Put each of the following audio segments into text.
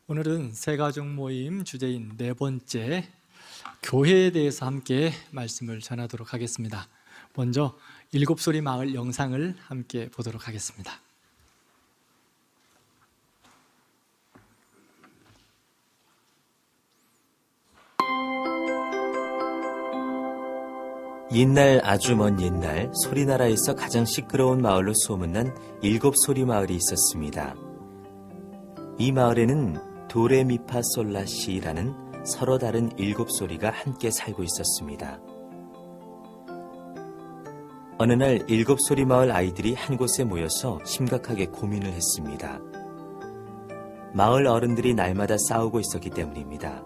오늘은 새가족 모임 주제인 네 번째 교회에 대해서 함께 말씀을 전하도록 하겠습니다. 먼저 일곱소리 마을 영상을 함께 보도록 하겠습니다. 옛날 아주 먼 옛날 소리나라에서 가장 시끄러운 마을로 소문난 일곱소리 마을이 있었습니다. 이 마을에는 도레미파솔라시라는 서로 다른 일곱 소리가 함께 살고 있었습니다. 어느 날 일곱 소리 마을 아이들이 한 곳에 모여서 심각하게 고민을 했습니다. 마을 어른들이 날마다 싸우고 있었기 때문입니다.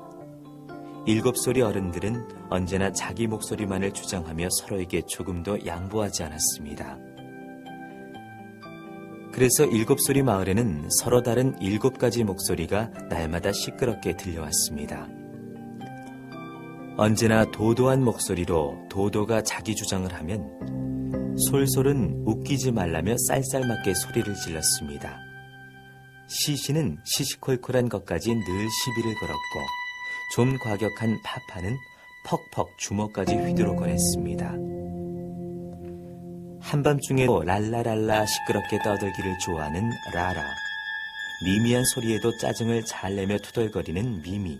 일곱 소리 어른들은 언제나 자기 목소리만을 주장하며 서로에게 조금도 양보하지 않았습니다. 그래서 일곱 소리 마을에는 서로 다른 7가지 목소리가 날마다 시끄럽게 들려왔습니다. 언제나 도도한 목소리로 도도가 자기 주장을 하면 솔솔은 웃기지 말라며 쌀쌀맞게 소리를 질렀습니다. 시시는 시시콜콜한 것까지 늘 시비를 걸었고 좀 과격한 파파는 퍽퍽 주먹까지 휘두르 거냈습니다. 한밤중에도 랄라랄라 시끄럽게 떠들기를 좋아하는 라라, 미미한 소리에도 짜증을 잘 내며 투덜거리는 미미,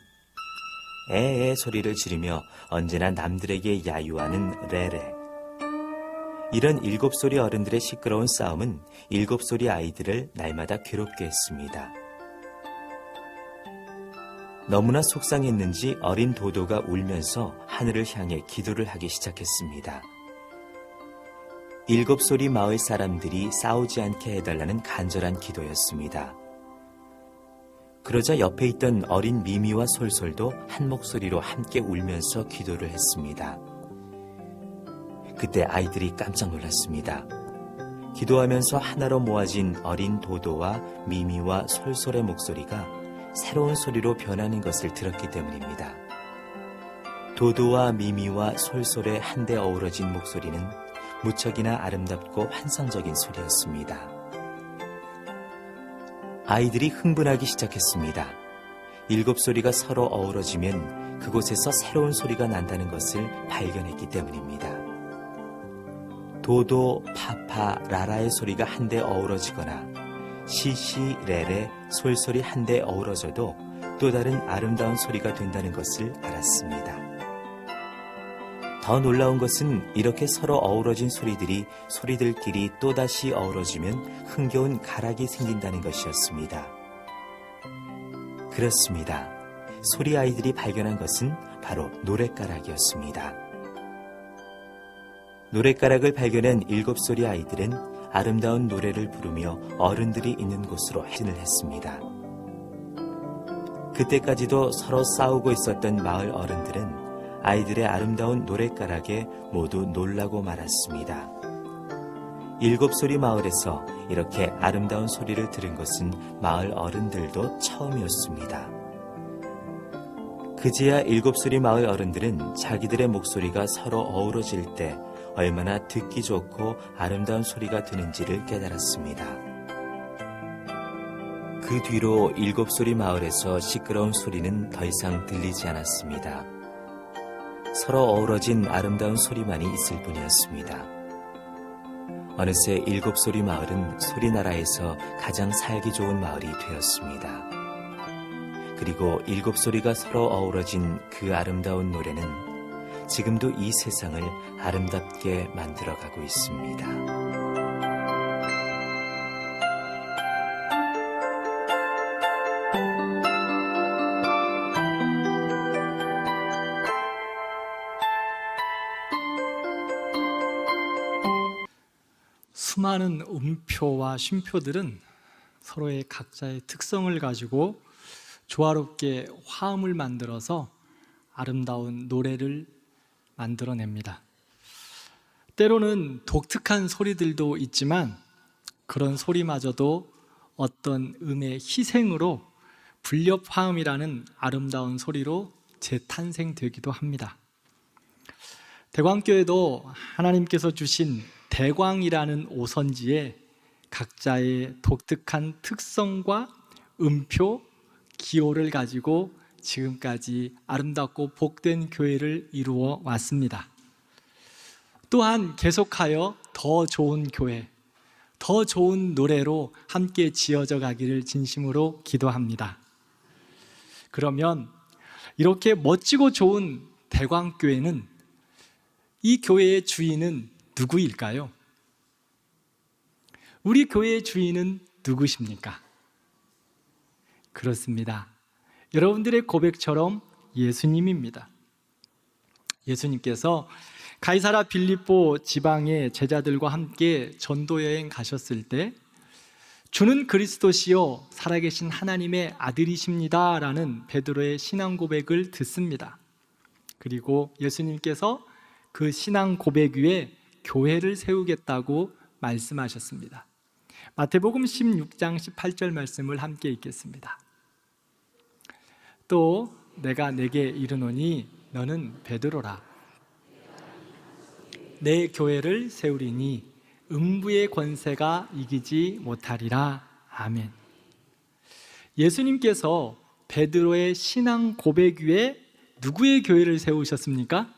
에에 소리를 지르며 언제나 남들에게 야유하는 레레. 이런 일곱 소리 어른들의 시끄러운 싸움은 일곱 소리 아이들을 날마다 괴롭게 했습니다. 너무나 속상했는지 어린 도도가 울면서 하늘을 향해 기도를 하기 시작했습니다. 일곱 소리 마을 사람들이 싸우지 않게 해달라는 간절한 기도였습니다. 그러자 옆에 있던 어린 미미와 솔솔도 한 목소리로 함께 울면서 기도를 했습니다. 그때 아이들이 깜짝 놀랐습니다. 기도하면서 하나로 모아진 어린 도도와 미미와 솔솔의 목소리가 새로운 소리로 변하는 것을 들었기 때문입니다. 도도와 미미와 솔솔의 한데 어우러진 목소리는 무척이나 아름답고 환상적인 소리였습니다. 아이들이 흥분하기 시작했습니다. 일곱 소리가 서로 어우러지면 그곳에서 새로운 소리가 난다는 것을 발견했기 때문입니다. 도도, 파파, 라라의 소리가 한데 어우러지거나 시시, 레레, 솔솔이 한데 어우러져도 또 다른 아름다운 소리가 된다는 것을 알았습니다. 더 놀라운 것은 이렇게 서로 어우러진 소리들끼리 또다시 어우러지면 흥겨운 가락이 생긴다는 것이었습니다. 그렇습니다. 소리 아이들이 발견한 것은 바로 노랫가락이었습니다. 노랫가락을 발견한 일곱 소리 아이들은 아름다운 노래를 부르며 어른들이 있는 곳으로 행진을 했습니다. 그때까지도 서로 싸우고 있었던 마을 어른들은 아이들의 아름다운 노랫가락에 모두 놀라고 말았습니다. 일곱 소리 마을에서 이렇게 아름다운 소리를 들은 것은 마을 어른들도 처음이었습니다. 그제야 일곱 소리 마을 어른들은 자기들의 목소리가 서로 어우러질 때 얼마나 듣기 좋고 아름다운 소리가 드는지를 깨달았습니다. 그 뒤로 일곱 소리 마을에서 시끄러운 소리는 더 이상 들리지 않았습니다. 서로 어우러진 아름다운 소리만이 있을 뿐이었습니다. 어느새 일곱 소리 마을은 소리나라에서 가장 살기 좋은 마을이 되었습니다. 그리고 일곱 소리가 서로 어우러진 그 아름다운 노래는 지금도 이 세상을 아름답게 만들어가고 있습니다. 수많은 음표와 쉼표들은 서로의 각자의 특성을 가지고 조화롭게 화음을 만들어서 아름다운 노래를 만들어냅니다. 때로는 독특한 소리들도 있지만 그런 소리마저도 어떤 음의 희생으로 불협화음이라는 아름다운 소리로 재탄생되기도 합니다. 대광교회도 하나님께서 주신 대광이라는 오선지에 각자의 독특한 특성과 음표, 기호를 가지고 지금까지 아름답고 복된 교회를 이루어 왔습니다. 또한 계속하여 더 좋은 교회, 더 좋은 노래로 함께 지어져 가기를 진심으로 기도합니다. 그러면 이렇게 멋지고 좋은 대광교회는, 이 교회의 주인은 누구일까요? 우리 교회의 주인은 누구십니까? 그렇습니다. 여러분들의 고백처럼 예수님입니다. 예수님께서 가이사라 빌립보 지방의 제자들과 함께 전도 여행 가셨을 때 주는 그리스도시요 살아계신 하나님의 아들이십니다 라는 베드로의 신앙 고백을 듣습니다. 그리고 예수님께서 그 신앙 고백 위에 교회를 세우겠다고 말씀하셨습니다. 마태복음 16장 18절 말씀을 함께 읽겠습니다. 또 내가 내게 이르노니 너는 베드로라. 내 교회를 세우리니 음부의 권세가 이기지 못하리라. 아멘. 예수님께서 베드로의 신앙 고백 위에 누구의 교회를 세우셨습니까?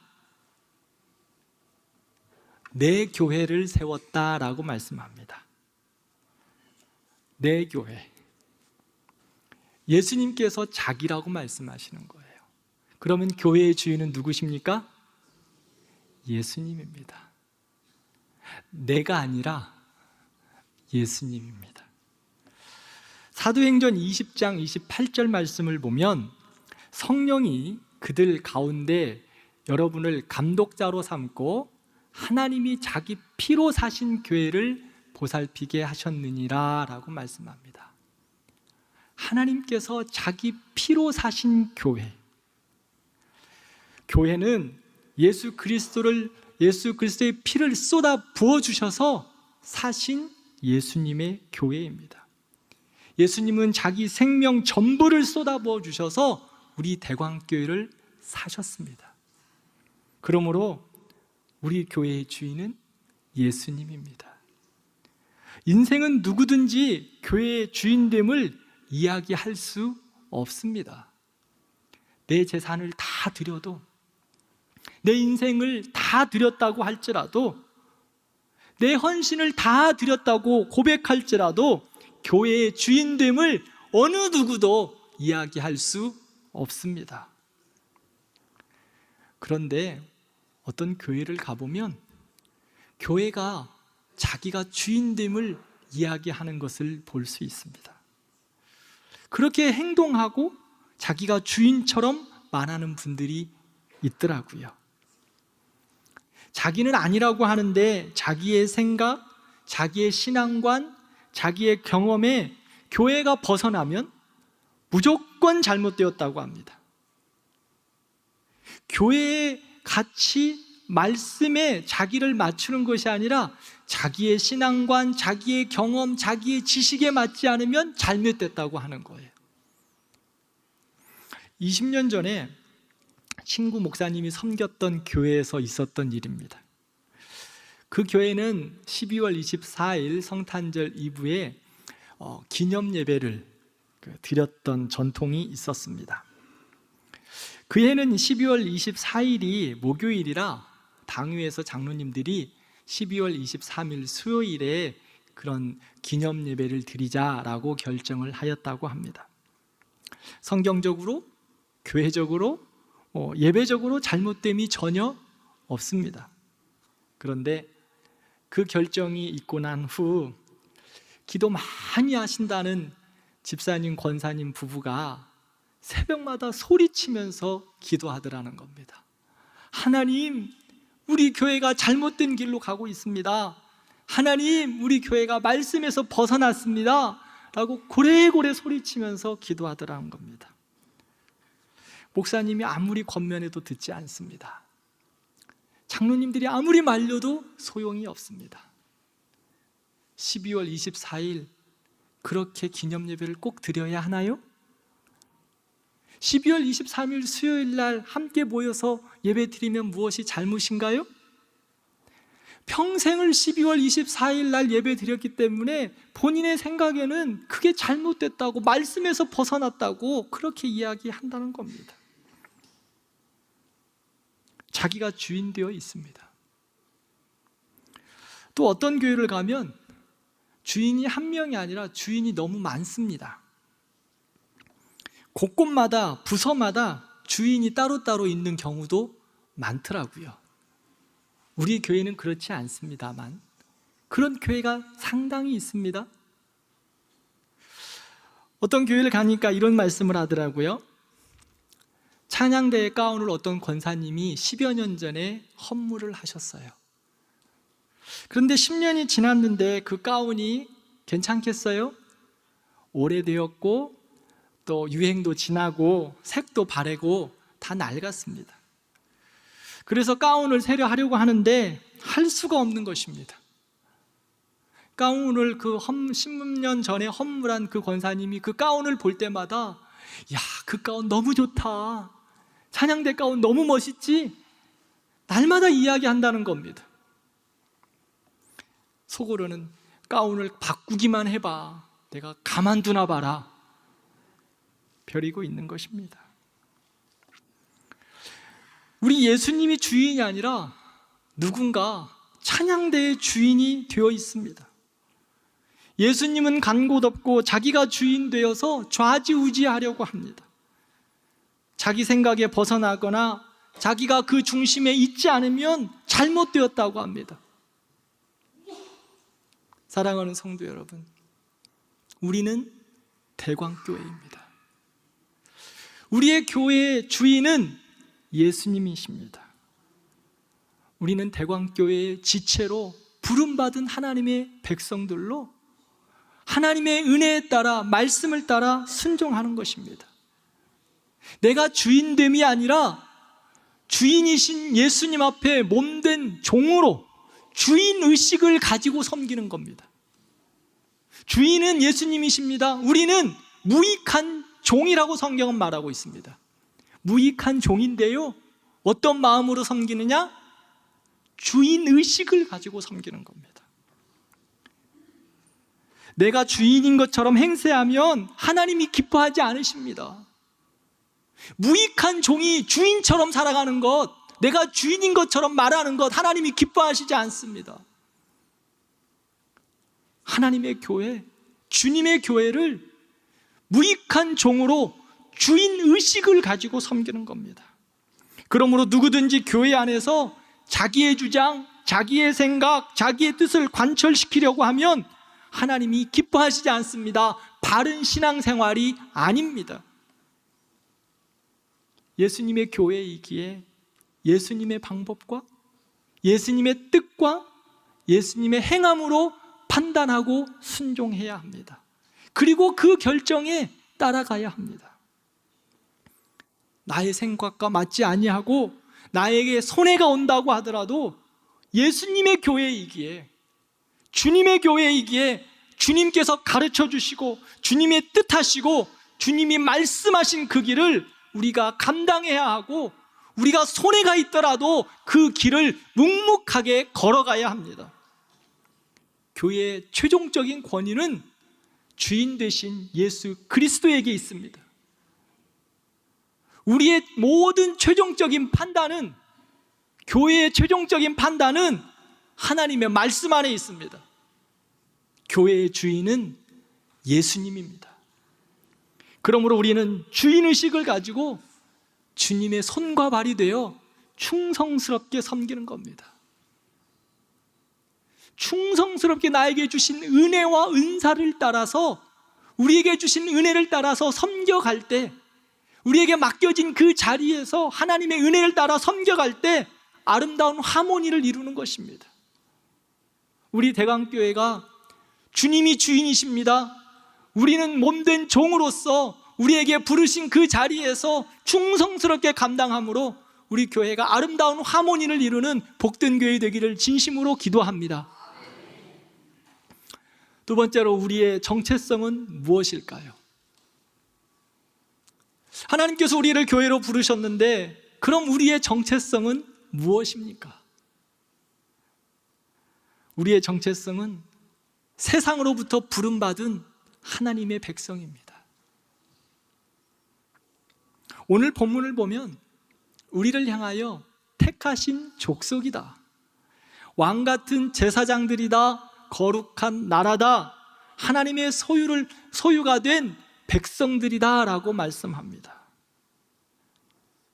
내 교회를 세웠다라고 말씀합니다. 내 교회. 예수님께서 자기라고 말씀하시는 거예요. 그러면 교회의 주인은 누구십니까? 예수님입니다. 내가 아니라 예수님입니다. 사도행전 20장 28절 말씀을 보면 성령이 그들 가운데 여러분을 감독자로 삼고 하나님이 자기 피로 사신 교회를 보살피게 하셨느니라 라고 말씀합니다. 하나님께서 자기 피로 사신 교회, 교회는 예수 그리스도의 피를 쏟아 부어주셔서 사신 예수님의 교회입니다. 예수님은 자기 생명 전부를 쏟아 부어주셔서 우리 대광교회를 사셨습니다. 그러므로 우리 교회의 주인은 예수님입니다. 인생은 누구든지 교회의 주인됨을 이야기할 수 없습니다. 내 재산을 다 드려도, 내 인생을 다 드렸다고 할지라도, 내 헌신을 다 드렸다고 고백할지라도 교회의 주인됨을 어느 누구도 이야기할 수 없습니다. 그런데 어떤 교회를 가보면 교회가 자기가 주인됨을 이야기하는 것을 볼 수 있습니다. 그렇게 행동하고 자기가 주인처럼 말하는 분들이 있더라고요. 자기는 아니라고 하는데 자기의 생각, 자기의 신앙관, 자기의 경험에 교회가 벗어나면 무조건 잘못되었다고 합니다. 교회의 가치, 말씀에 자기를 맞추는 것이 아니라 자기의 신앙관, 자기의 경험, 자기의 지식에 맞지 않으면 잘못됐다고 하는 거예요. 20년 전에 친구 목사님이 섬겼던 교회에서 있었던 일입니다. 그 교회는 12월 24일 성탄절 이브에 기념 예배를 드렸던 전통이 있었습니다. 그 해는 12월 24일이 목요일이라 당회에서 장로님들이 12월 23일 수요일에 그런 기념 예배를 드리자라고 결정을 하였다고 합니다. 성경적으로, 교회적으로, 예배적으로 잘못됨이 전혀 없습니다. 그런데 그 결정이 있고 난 후 기도 많이 하신다는 집사님, 권사님 부부가 새벽마다 소리치면서 기도하더라는 겁니다. 하나님, 우리 교회가 잘못된 길로 가고 있습니다. 하나님, 우리 교회가 말씀에서 벗어났습니다. 라고 고래고래 소리치면서 기도하더라는 겁니다. 목사님이 아무리 권면해도 듣지 않습니다. 장로님들이 아무리 말려도 소용이 없습니다. 12월 24일 그렇게 기념예배를 꼭 드려야 하나요? 12월 23일 수요일 날 함께 모여서 예배 드리면 무엇이 잘못인가요? 평생을 12월 24일 날 예배 드렸기 때문에 본인의 생각에는 그게 잘못됐다고, 말씀에서 벗어났다고 그렇게 이야기한다는 겁니다. 자기가 주인 되어 있습니다. 또 어떤 교회를 가면 주인이 한 명이 아니라 주인이 너무 많습니다. 곳곳마다, 부서마다 주인이 따로따로 있는 경우도 많더라고요. 우리 교회는 그렇지 않습니다만 그런 교회가 상당히 있습니다. 어떤 교회를 가니까 이런 말씀을 하더라고요. 찬양대의 가운을 어떤 권사님이 10여 년 전에 헌물을 하셨어요. 그런데 10년이 지났는데 그 가운이 괜찮겠어요? 오래되었고 또 유행도 지나고 색도 바래고 다 낡았습니다. 그래서 가운을 새로 하려고 하는데 할 수가 없는 것입니다. 가운을 그 10년 전에 헌물한 그 권사님이 그 가운을 볼 때마다 야, 그 가운 너무 좋다. 찬양대 가운 너무 멋있지? 날마다 이야기한다는 겁니다. 속으로는 가운을 바꾸기만 해봐. 내가 가만두나 봐라. 벼리고 있는 것입니다. 우리 예수님이 주인이 아니라 누군가 찬양대의 주인이 되어 있습니다. 예수님은 간 곳 없고 자기가 주인 되어서 좌지우지하려고 합니다. 자기 생각에 벗어나거나 자기가 그 중심에 있지 않으면 잘못되었다고 합니다. 사랑하는 성도 여러분, 우리는 대광교회입니다. 우리의 교회의 주인은 예수님이십니다. 우리는 대광교회의 지체로 부름받은 하나님의 백성들로 하나님의 은혜에 따라, 말씀을 따라 순종하는 것입니다. 내가 주인됨이 아니라 주인이신 예수님 앞에 몸된 종으로 주인의식을 가지고 섬기는 겁니다. 주인은 예수님이십니다. 우리는 무익한 종이라고 성경은 말하고 있습니다. 무익한 종인데요, 어떤 마음으로 섬기느냐? 주인의식을 가지고 섬기는 겁니다. 내가 주인인 것처럼 행세하면 하나님이 기뻐하지 않으십니다. 무익한 종이 주인처럼 살아가는 것, 내가 주인인 것처럼 말하는 것, 하나님이 기뻐하시지 않습니다. 하나님의 교회, 주님의 교회를 무익한 종으로 주인의식을 가지고 섬기는 겁니다. 그러므로 누구든지 교회 안에서 자기의 주장, 자기의 생각, 자기의 뜻을 관철시키려고 하면 하나님이 기뻐하시지 않습니다. 바른 신앙생활이 아닙니다. 예수님의 교회이기에 예수님의 방법과 예수님의 뜻과 예수님의 행함으로 판단하고 순종해야 합니다. 그리고 그 결정에 따라가야 합니다. 나의 생각과 맞지 아니하고 나에게 손해가 온다고 하더라도 예수님의 교회이기에, 주님의 교회이기에 주님께서 가르쳐 주시고 주님의 뜻하시고 주님이 말씀하신 그 길을 우리가 감당해야 하고, 우리가 손해가 있더라도 그 길을 묵묵하게 걸어가야 합니다. 교회의 최종적인 권위는 주인 되신 예수 그리스도에게 있습니다. 우리의 모든 최종적인 판단은, 교회의 최종적인 판단은 하나님의 말씀 안에 있습니다. 교회의 주인은 예수님입니다. 그러므로 우리는 주인의식을 가지고 주님의 손과 발이 되어 충성스럽게 섬기는 겁니다. 충성스럽게 나에게 주신 은혜와 은사를 따라서, 우리에게 주신 은혜를 따라서 섬겨갈 때, 우리에게 맡겨진 그 자리에서 하나님의 은혜를 따라 섬겨갈 때 아름다운 하모니를 이루는 것입니다. 우리 대광교회가 주님이 주인이십니다. 우리는 몸된 종으로서 우리에게 부르신 그 자리에서 충성스럽게 감당함으로 우리 교회가 아름다운 하모니를 이루는 복된 교회 되기를 진심으로 기도합니다. 두 번째로, 우리의 정체성은 무엇일까요? 하나님께서 우리를 교회로 부르셨는데 그럼 우리의 정체성은 무엇입니까? 우리의 정체성은 세상으로부터 부름받은 하나님의 백성입니다. 오늘 본문을 보면 우리를 향하여 택하신 족속이다, 왕 같은 제사장들이다, 거룩한 나라다, 하나님의 소유가 된 백성들이다 라고 말씀합니다.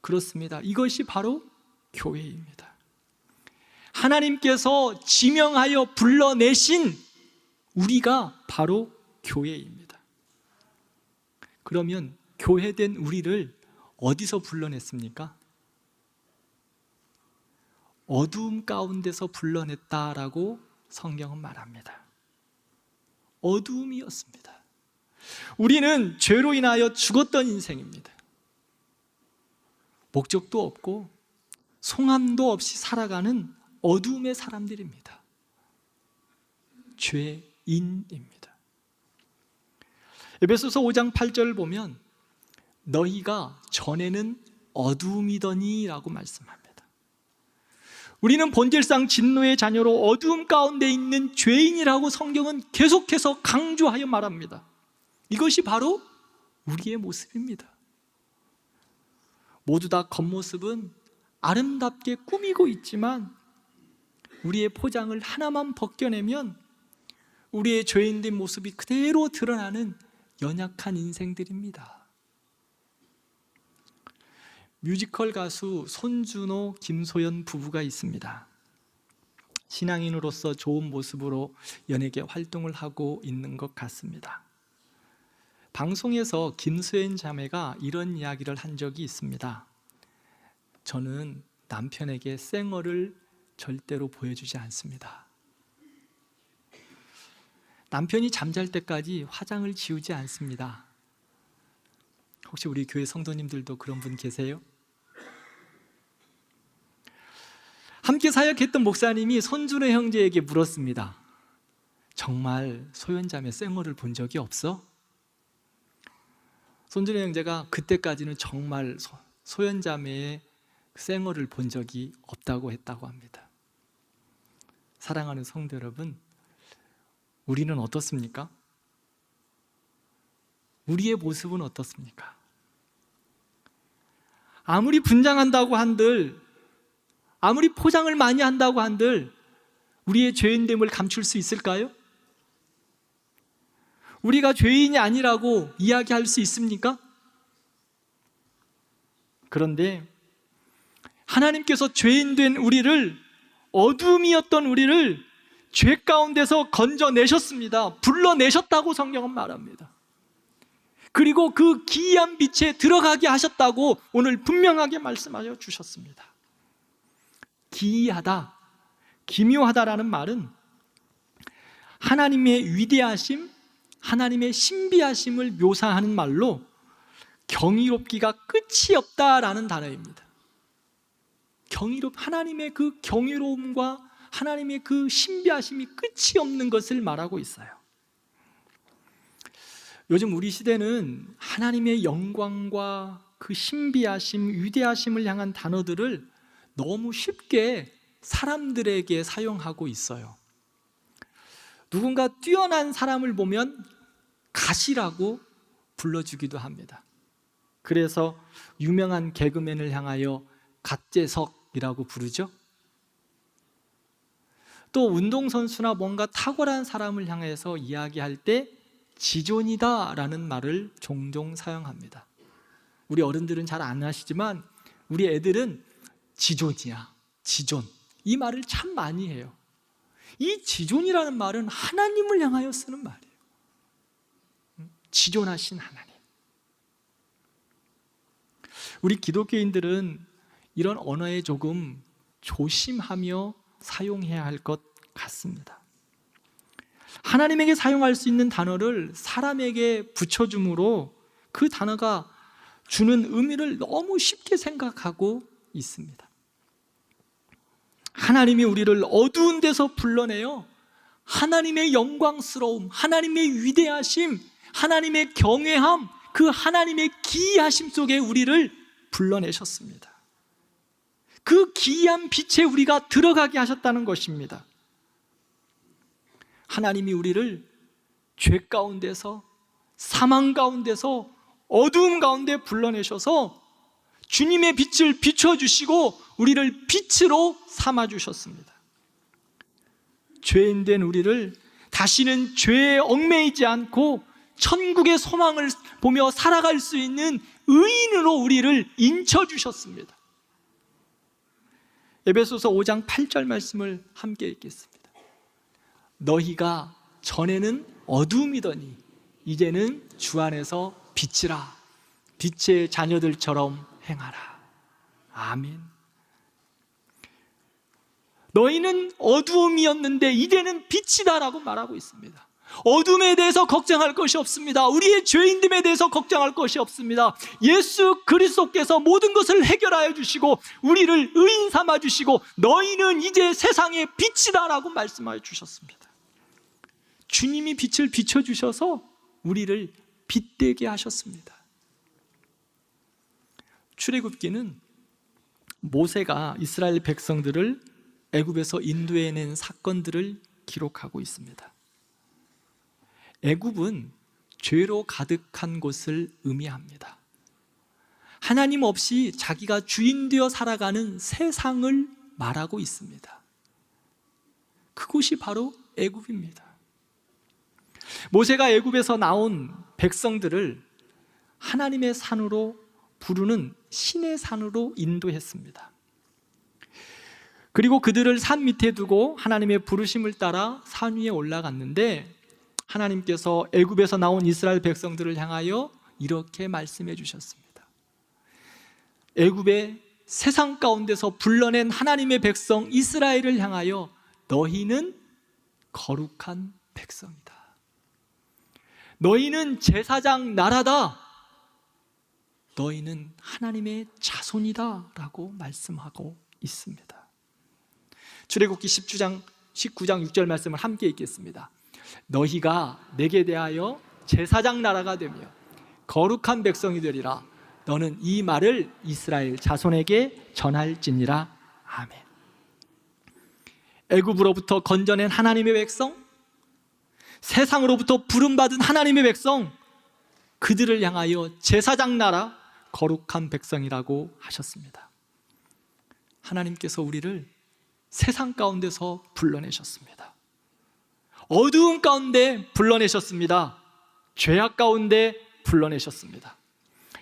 그렇습니다. 이것이 바로 교회입니다. 하나님께서 지명하여 불러내신 우리가 바로 교회입니다. 그러면 교회된 우리를 어디서 불러냈습니까? 어두움 가운데서 불러냈다라고 성경은 말합니다. 어두움이었습니다. 우리는 죄로 인하여 죽었던 인생입니다. 목적도 없고 송함도 없이 살아가는 어두움의 사람들입니다. 죄인입니다. 에베소서 5장 8절을 보면 너희가 전에는 어두움이더니 라고 말씀합니다. 우리는 본질상 진노의 자녀로 어두움 가운데 있는 죄인이라고 성경은 계속해서 강조하여 말합니다. 이것이 바로 우리의 모습입니다. 모두 다 겉모습은 아름답게 꾸미고 있지만 우리의 포장을 하나만 벗겨내면 우리의 죄인된 모습이 그대로 드러나는 연약한 인생들입니다. 뮤지컬 가수 손준호, 김소연 부부가 있습니다. 신앙인으로서 좋은 모습으로 연예계 활동을 하고 있는 것 같습니다. 방송에서 김소연 자매가 이런 이야기를 한 적이 있습니다. 저는 남편에게 쌩얼을 절대로 보여주지 않습니다. 남편이 잠잘 때까지 화장을 지우지 않습니다. 혹시 우리 교회 성도님들도 그런 분 계세요? 함께 사역했던 목사님이 손준호 형제에게 물었습니다. 정말 소연자매 쌩얼을 본 적이 없어? 손준호 형제가 그때까지는 정말 소연자매의 쌩얼을 본 적이 없다고 했다고 합니다. 사랑하는 성도 여러분, 우리는 어떻습니까? 우리의 모습은 어떻습니까? 아무리 분장한다고 한들, 아무리 포장을 많이 한다고 한들 우리의 죄인됨을 감출 수 있을까요? 우리가 죄인이 아니라고 이야기할 수 있습니까? 그런데 하나님께서 죄인된 우리를, 어둠이었던 우리를 죄 가운데서 건져내셨습니다. 불러내셨다고 성경은 말합니다. 그리고 그 기이한 빛에 들어가게 하셨다고 오늘 분명하게 말씀하여 주셨습니다. 기이하다, 기묘하다라는 말은 하나님의 위대하심, 하나님의 신비하심을 묘사하는 말로 경이롭기가 끝이 없다라는 단어입니다. 하나님의 그 경이로움과 하나님의 그 신비하심이 끝이 없는 것을 말하고 있어요. 요즘 우리 시대는 하나님의 영광과 그 신비하심, 위대하심을 향한 단어들을 너무 쉽게 사람들에게 사용하고 있어요. 누군가 뛰어난 사람을 보면 가시라고 불러주기도 합니다. 그래서 유명한 개그맨을 향하여 갓재석이라고 부르죠. 또 운동선수나 뭔가 탁월한 사람을 향해서 이야기할 때 지존이다 라는 말을 종종 사용합니다. 우리 어른들은 잘 안 하시지만 우리 애들은 지존이야, 지존, 이 말을 참 많이 해요. 이 지존이라는 말은 하나님을 향하여 쓰는 말이에요. 지존하신 하나님. 우리 기독교인들은 이런 언어에 조금 조심하며 사용해야 할 것 같습니다. 하나님에게 사용할 수 있는 단어를 사람에게 붙여줌으로 그 단어가 주는 의미를 너무 쉽게 생각하고 있습니다. 하나님이 우리를 어두운 데서 불러내어 하나님의 영광스러움, 하나님의 위대하심, 하나님의 경외함, 그 하나님의 기이하심 속에 우리를 불러내셨습니다. 그 기이한 빛에 우리가 들어가게 하셨다는 것입니다. 하나님이 우리를 죄 가운데서, 사망 가운데서, 어두움 가운데 불러내셔서 주님의 빛을 비춰주시고 우리를 빛으로 삼아주셨습니다. 죄인 된 우리를 다시는 죄에 얽매이지 않고 천국의 소망을 보며 살아갈 수 있는 의인으로 우리를 인쳐주셨습니다. 에베소서 5장 8절 말씀을 함께 읽겠습니다. 너희가 전에는 어두움이더니 이제는 주 안에서 빛이라. 빛의 자녀들처럼 행하라. 아멘. 너희는 어두움이었는데 이제는 빛이다라고 말하고 있습니다. 어둠에 대해서 걱정할 것이 없습니다. 우리의 죄인됨에 대해서 걱정할 것이 없습니다. 예수 그리스도께서 모든 것을 해결하여 주시고 우리를 의인 삼아 주시고 너희는 이제 세상의 빛이다라고 말씀하여 주셨습니다. 주님이 빛을 비춰주셔서 우리를 빛되게 하셨습니다. 출애굽기는 모세가 이스라엘 백성들을 애굽에서 인도해낸 사건들을 기록하고 있습니다. 애굽은 죄로 가득한 곳을 의미합니다. 하나님 없이 자기가 주인 되어 살아가는 세상을 말하고 있습니다. 그곳이 바로 애굽입니다. 모세가 애굽에서 나온 백성들을 하나님의 산으로 부르는 신의 산으로 인도했습니다. 그리고 그들을 산 밑에 두고 하나님의 부르심을 따라 산 위에 올라갔는데 하나님께서 애굽에서 나온 이스라엘 백성들을 향하여 이렇게 말씀해 주셨습니다. 애굽의 세상 가운데서 불러낸 하나님의 백성 이스라엘을 향하여 너희는 거룩한 백성이다. 너희는 제사장 나라다. 너희는 하나님의 자손이다 라고 말씀하고 있습니다. 출애굽기 19장 6절 말씀을 함께 읽겠습니다. 너희가 내게 대하여 제사장 나라가 되며 거룩한 백성이 되리라. 너는 이 말을 이스라엘 자손에게 전할지니라. 아멘. 애굽으로부터 건져낸 하나님의 백성, 세상으로부터 부름받은 하나님의 백성, 그들을 향하여 제사장 나라, 거룩한 백성이라고 하셨습니다. 하나님께서 우리를 세상 가운데서 불러내셨습니다. 어두운 가운데 불러내셨습니다. 죄악 가운데 불러내셨습니다.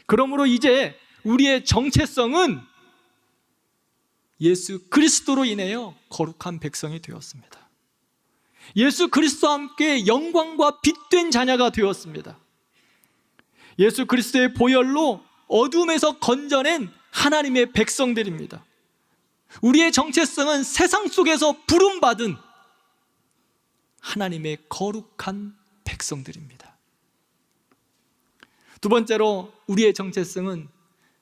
그러므로 이제 우리의 정체성은 예수 그리스도로 인하여 거룩한 백성이 되었습니다. 예수 그리스도와 함께 영광과 빛된 자녀가 되었습니다. 예수 그리스도의 보혈로 어둠에서 건져낸 하나님의 백성들입니다. 우리의 정체성은 세상 속에서 부름받은 하나님의 거룩한 백성들입니다. 두 번째로 우리의 정체성은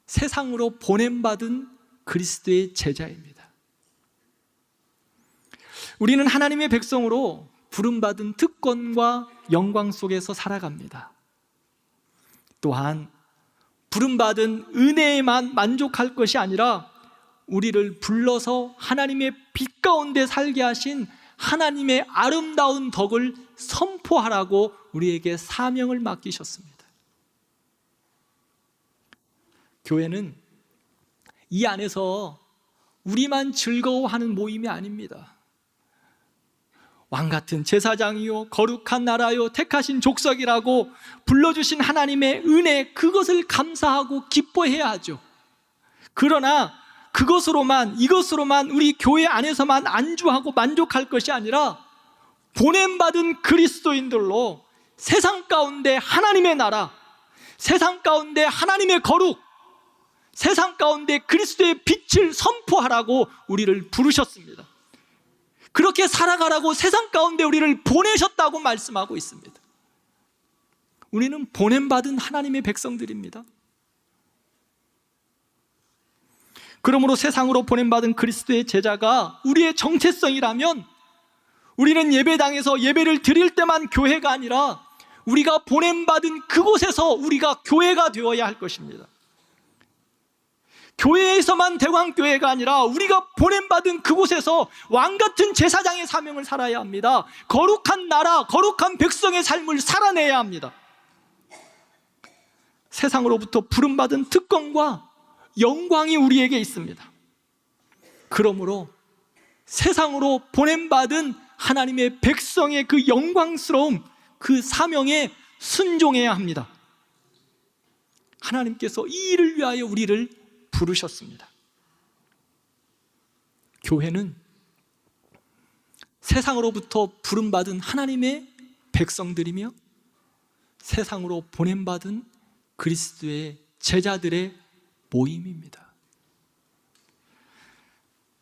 세상으로 보냄받은 그리스도의 제자입니다. 우리는 하나님의 백성으로 부름받은 특권과 영광 속에서 살아갑니다. 또한 부름받은 은혜에만 만족할 것이 아니라 우리를 불러서 하나님의 빛 가운데 살게 하신 하나님의 아름다운 덕을 선포하라고 우리에게 사명을 맡기셨습니다. 교회는 이 안에서 우리만 즐거워하는 모임이 아닙니다. 왕같은 제사장이요 거룩한 나라요 택하신 족속이라고 불러주신 하나님의 은혜, 그것을 감사하고 기뻐해야 하죠. 그러나 이것으로만 우리 교회 안에서만 안주하고 만족할 것이 아니라 보냄받은 그리스도인들로 세상 가운데 하나님의 나라, 세상 가운데 하나님의 거룩, 세상 가운데 그리스도의 빛을 선포하라고 우리를 부르셨습니다. 그렇게 살아가라고 세상 가운데 우리를 보내셨다고 말씀하고 있습니다. 우리는 보냄받은 하나님의 백성들입니다. 그러므로 세상으로 보냄받은 그리스도의 제자가 우리의 정체성이라면 우리는 예배당에서 예배를 드릴 때만 교회가 아니라 우리가 보냄받은 그곳에서 우리가 교회가 되어야 할 것입니다. 교회에서만 대광교회가 아니라 우리가 보냄받은 그곳에서 왕같은 제사장의 사명을 살아야 합니다. 거룩한 나라, 거룩한 백성의 삶을 살아내야 합니다. 세상으로부터 부름받은 특권과 영광이 우리에게 있습니다. 그러므로 세상으로 보냄받은 하나님의 백성의 그 영광스러움, 그 사명에 순종해야 합니다. 하나님께서 이 일을 위하여 우리를 부르셨습니다. 교회는 세상으로부터 부름받은 하나님의 백성들이며 세상으로 보냄받은 그리스도의 제자들의 모임입니다.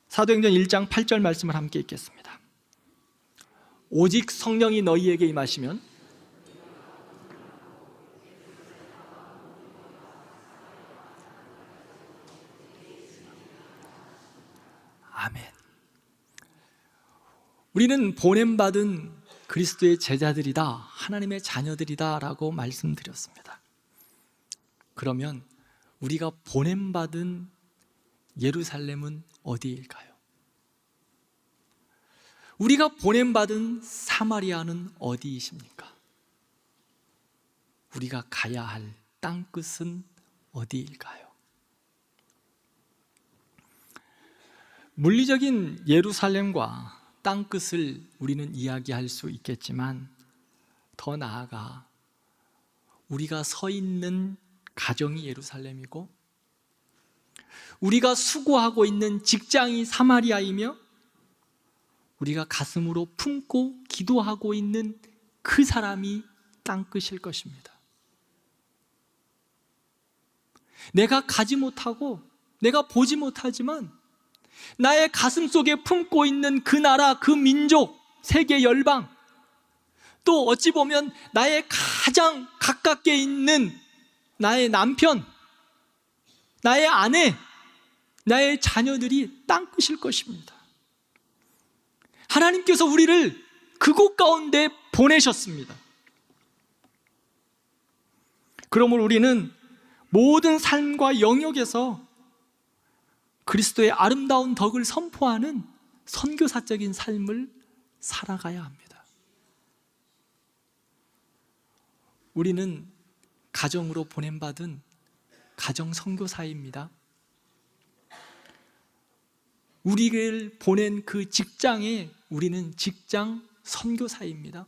사도행전 1장 8절 말씀을 함께 읽겠습니다. 오직 성령이 너희에게 임하시면 아멘. 우리는 보냄받은 그리스도의 제자들이다, 하나님의 자녀들이다 라고 말씀드렸습니다. 그러면 우리가 보냄받은 예루살렘은 어디일까요? 우리가 보냄받은 사마리아는 어디이십니까? 우리가 가야 할 땅끝은 어디일까요? 물리적인 예루살렘과 땅끝을 우리는 이야기할 수 있겠지만 더 나아가 우리가 서 있는 가정이 예루살렘이고 우리가 수고하고 있는 직장이 사마리아이며 우리가 가슴으로 품고 기도하고 있는 그 사람이 땅끝일 것입니다. 내가 가지 못하고 내가 보지 못하지만 나의 가슴 속에 품고 있는 그 나라, 그 민족, 세계 열방, 또 어찌 보면 나의 가장 가깝게 있는 나의 남편, 나의 아내, 나의 자녀들이 땅끝일 것입니다. 하나님께서 우리를 그곳 가운데 보내셨습니다. 그러므로 우리는 모든 삶과 영역에서 그리스도의 아름다운 덕을 선포하는 선교사적인 삶을 살아가야 합니다. 우리는 가정으로 보냄받은 가정 선교사입니다. 우리를 보낸 그 직장에 우리는 직장 선교사입니다.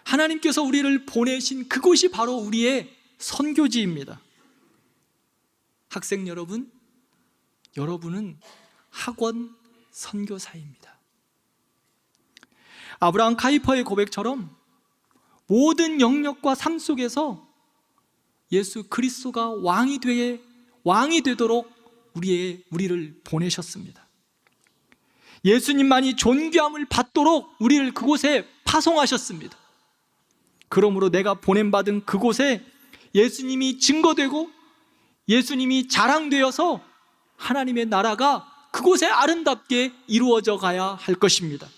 하나님께서 우리를 보내신 그곳이 바로 우리의 선교지입니다. 학생 여러분, 여러분은 학원 선교사입니다. 아브라함 카이퍼의 고백처럼 모든 영역과 삶 속에서 예수 그리스도가 왕이 되도록 우리를 보내셨습니다. 예수님만이 존귀함을 받도록 우리를 그곳에 파송하셨습니다. 그러므로 내가 보냄받은 그곳에 예수님이 증거되고 예수님이 자랑되어서 하나님의 나라가 그곳에 아름답게 이루어져 가야 할 것입니다.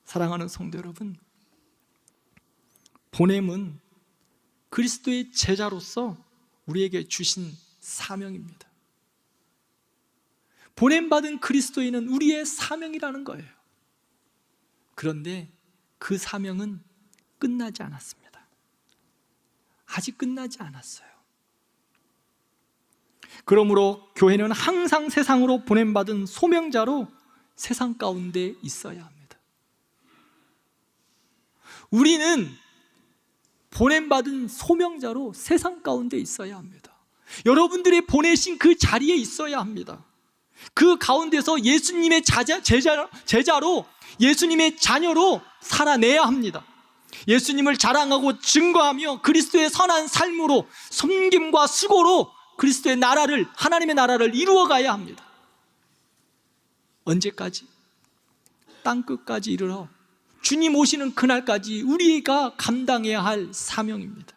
사랑하는 성도 여러분, 보냄은 그리스도의 제자로서 우리에게 주신 사명입니다. 보냄받은 그리스도인은 우리의 사명이라는 거예요. 그런데 그 사명은 끝나지 않았습니다. 아직 끝나지 않았어요. 그러므로 교회는 항상 세상으로 보냄받은 소명자로 세상 가운데 있어야 합니다. 우리는 보냄받은 소명자로 세상 가운데 있어야 합니다. 여러분들이 보내신 그 자리에 있어야 합니다. 그 가운데서 예수님의 제자로 예수님의 자녀로 살아내야 합니다. 예수님을 자랑하고 증거하며 그리스도의 선한 삶으로 섬김과 수고로 그리스도의 나라를, 하나님의 나라를 이루어가야 합니다. 언제까지? 땅끝까지 이르러 주님 오시는 그날까지 우리가 감당해야 할 사명입니다.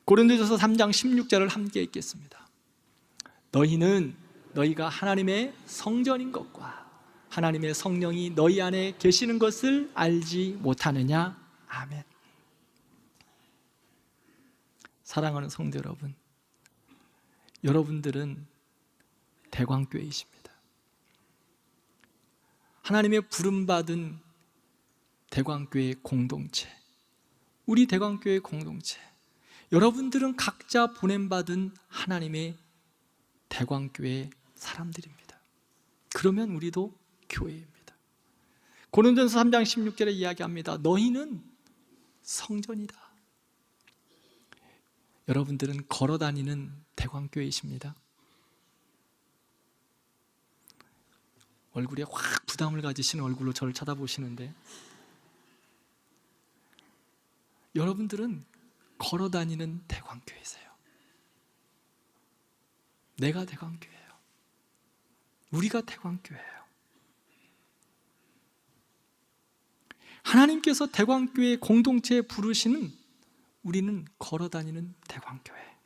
고린도전서 3장 16절을 함께 읽겠습니다. 너희는 너희가 하나님의 성전인 것과 하나님의 성령이 너희 안에 계시는 것을 알지 못하느냐? 아멘. 사랑하는 성도 여러분, 여러분들은 대광교회이십니다. 하나님의 부름받은 대광교회 공동체, 우리 대광교회 공동체, 여러분들은 각자 보냄받은 하나님의 대광교회 사람들입니다. 그러면 우리도 교회입니다. 고린도전서 3장 16절에 이야기합니다. 너희는 성전이다. 여러분들은 걸어다니는 대광교회이십니다. 얼굴에 확 부담을 가지시는 얼굴로 저를 쳐다보시는데, 여러분들은 걸어다니는 대광교회세요. 내가 대광교회예요. 우리가 대광교회예요. 하나님께서 대광교회 공동체에 부르시는 우리는 걸어다니는 대광교회.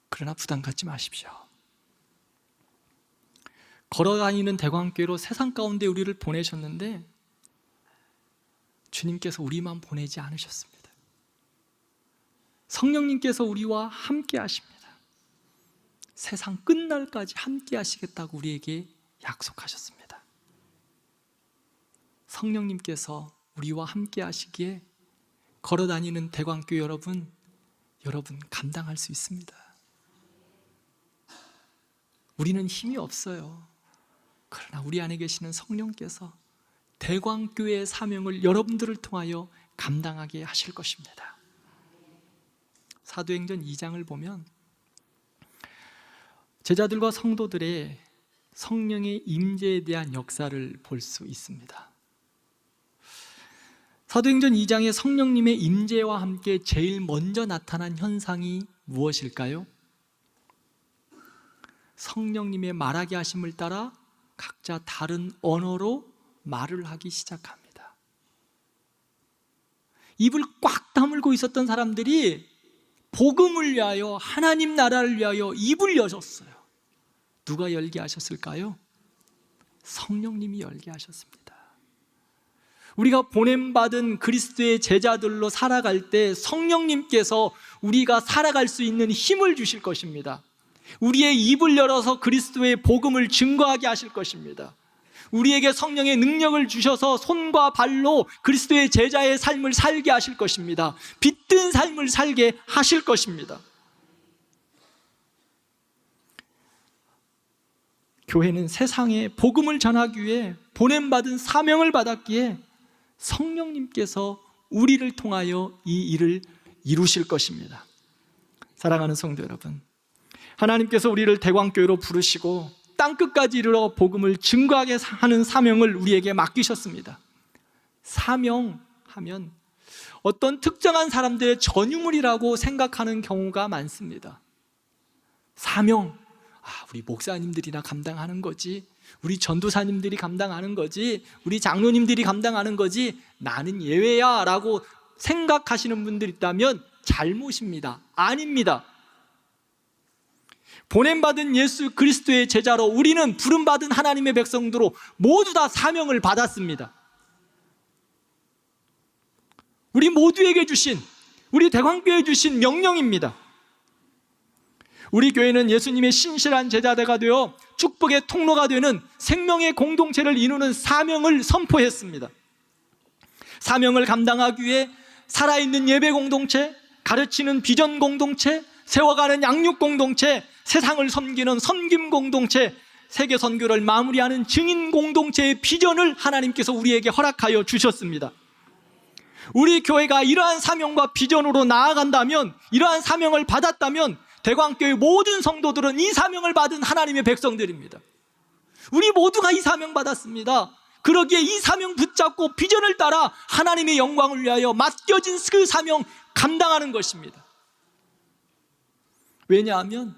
그러나 부담 갖지 마십시오. 걸어다니는 대광교회로 세상 가운데 우리를 보내셨는데 주님께서 우리만 보내지 않으셨습니다. 성령님께서 우리와 함께 하십니다. 세상 끝날까지 함께 하시겠다고 우리에게 약속하셨습니다. 성령님께서 우리와 함께 하시기에 걸어다니는 대광교회 여러분 감당할 수 있습니다. 우리는 힘이 없어요. 그러나 우리 안에 계시는 성령께서 대광교회의 사명을 여러분들을 통하여 감당하게 하실 것입니다. 사도행전 2장을 보면 제자들과 성도들의 성령의 임재에 대한 역사를 볼 수 있습니다. 사도행전 2장에 성령님의 임재와 함께 제일 먼저 나타난 현상이 무엇일까요? 성령님의 말하게 하심을 따라 각자 다른 언어로 말을 하기 시작합니다. 입을 꽉 다물고 있었던 사람들이 복음을 위하여, 하나님 나라를 위하여 입을 여셨어요. 누가 열게 하셨을까요? 성령님이 열게 하셨습니다. 우리가 보냄받은 그리스도의 제자들로 살아갈 때 성령님께서 우리가 살아갈 수 있는 힘을 주실 것입니다. 우리의 입을 열어서 그리스도의 복음을 증거하게 하실 것입니다. 우리에게 성령의 능력을 주셔서 손과 발로 그리스도의 제자의 삶을 살게 하실 것입니다. 빛든 삶을 살게 하실 것입니다. 교회는 세상에 복음을 전하기 위해 보냄받은 사명을 받았기에 성령님께서 우리를 통하여 이 일을 이루실 것입니다. 사랑하는 성도 여러분, 하나님께서 우리를 대광교회로 부르시고 땅끝까지 이르러 복음을 증거하게 하는 사명을 우리에게 맡기셨습니다. 사명하면 어떤 특정한 사람들의 전유물이라고 생각하는 경우가 많습니다. 사명, 우리 목사님들이나 감당하는 거지, 우리 전도사님들이 감당하는 거지, 우리 장로님들이 감당하는 거지, 나는 예외야 라고 생각하시는 분들 있다면 잘못입니다. 아닙니다. 보냄받은 예수 그리스도의 제자로 우리는 부름받은 하나님의 백성들로 모두 다 사명을 받았습니다. 우리 모두에게 주신, 우리 대광교회에 주신 명령입니다. 우리 교회는 예수님의 신실한 제자대가 되어 축복의 통로가 되는 생명의 공동체를 이루는 사명을 선포했습니다. 사명을 감당하기 위해 살아있는 예배 공동체, 가르치는 비전 공동체, 세워가는 양육 공동체, 세상을 섬기는 섬김 공동체, 세계 선교를 마무리하는 증인 공동체의 비전을 하나님께서 우리에게 허락하여 주셨습니다. 우리 교회가 이러한 사명과 비전으로 나아간다면, 이러한 사명을 받았다면 대광교회 모든 성도들은 이 사명을 받은 하나님의 백성들입니다. 우리 모두가 이 사명 받았습니다. 그러기에 이 사명 붙잡고 비전을 따라 하나님의 영광을 위하여 맡겨진 그 사명 감당하는 것입니다. 왜냐하면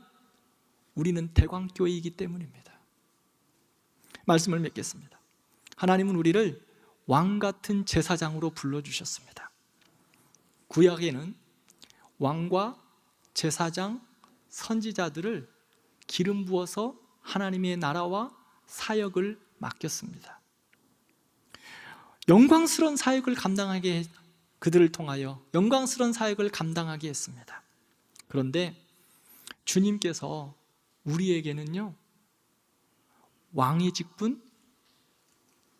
우리는 대광교회이기 때문입니다. 말씀을 맺겠습니다. 하나님은 우리를 왕같은 제사장으로 불러주셨습니다. 구약에는 왕과 제사장, 선지자들을 기름 부어서 하나님의 나라와 사역을 맡겼습니다. 영광스러운 사역을 감당하게 그들을 통하여 영광스러운 사역을 감당하게 했습니다. 그런데 주님께서 우리에게는요, 왕의 직분,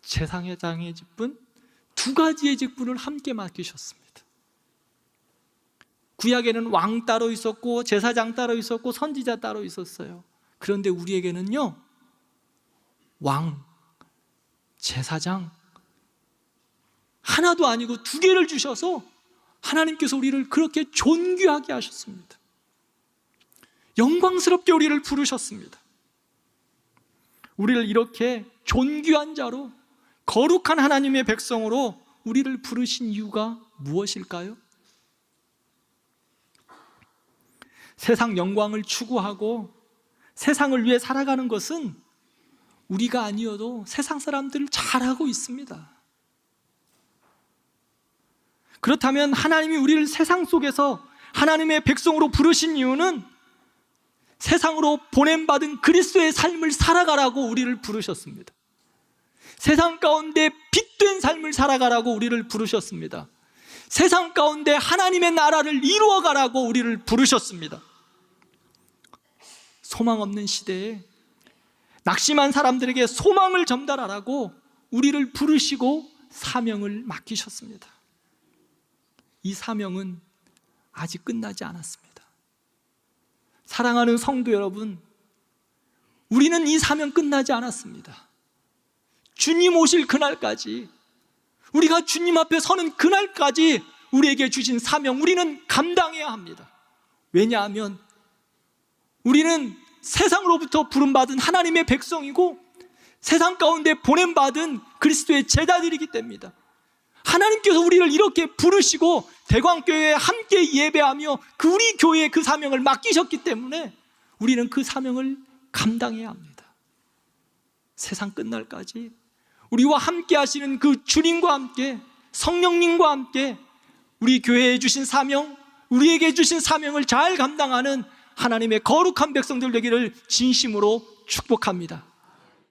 제사장의 직분, 두 가지의 직분을 함께 맡기셨습니다. 구약에는 왕 따로 있었고 제사장 따로 있었고 선지자 따로 있었어요. 그런데 우리에게는요, 왕, 제사장 하나도 아니고 두 개를 주셔서 하나님께서 우리를 그렇게 존귀하게 하셨습니다. 영광스럽게 우리를 부르셨습니다. 우리를 이렇게 존귀한 자로, 거룩한 하나님의 백성으로 우리를 부르신 이유가 무엇일까요? 세상 영광을 추구하고 세상을 위해 살아가는 것은 우리가 아니어도 세상 사람들 잘하고 있습니다. 그렇다면 하나님이 우리를 세상 속에서 하나님의 백성으로 부르신 이유는 세상으로 보냄받은 그리스도의 삶을 살아가라고 우리를 부르셨습니다. 세상 가운데 빛된 삶을 살아가라고 우리를 부르셨습니다. 세상 가운데 하나님의 나라를 이루어가라고 우리를 부르셨습니다. 소망 없는 시대에 낙심한 사람들에게 소망을 전달하라고 우리를 부르시고 사명을 맡기셨습니다. 이 사명은 아직 끝나지 않았습니다. 사랑하는 성도 여러분, 우리는 이 사명 끝나지 않았습니다. 주님 오실 그날까지, 우리가 주님 앞에 서는 그날까지 우리에게 주신 사명, 우리는 감당해야 합니다. 왜냐하면 우리는 세상으로부터 부름받은 하나님의 백성이고 세상 가운데 보냄받은 그리스도의 제자들이기 때문입니다. 하나님께서 우리를 이렇게 부르시고 대광교회에 함께 예배하며 우리 교회에 그 사명을 맡기셨기 때문에 우리는 그 사명을 감당해야 합니다. 세상 끝날까지 우리와 함께 하시는 그 주님과 함께, 성령님과 함께 우리 교회에 주신 사명, 우리에게 주신 사명을 잘 감당하는 하나님의 거룩한 백성들 되기를 진심으로 축복합니다.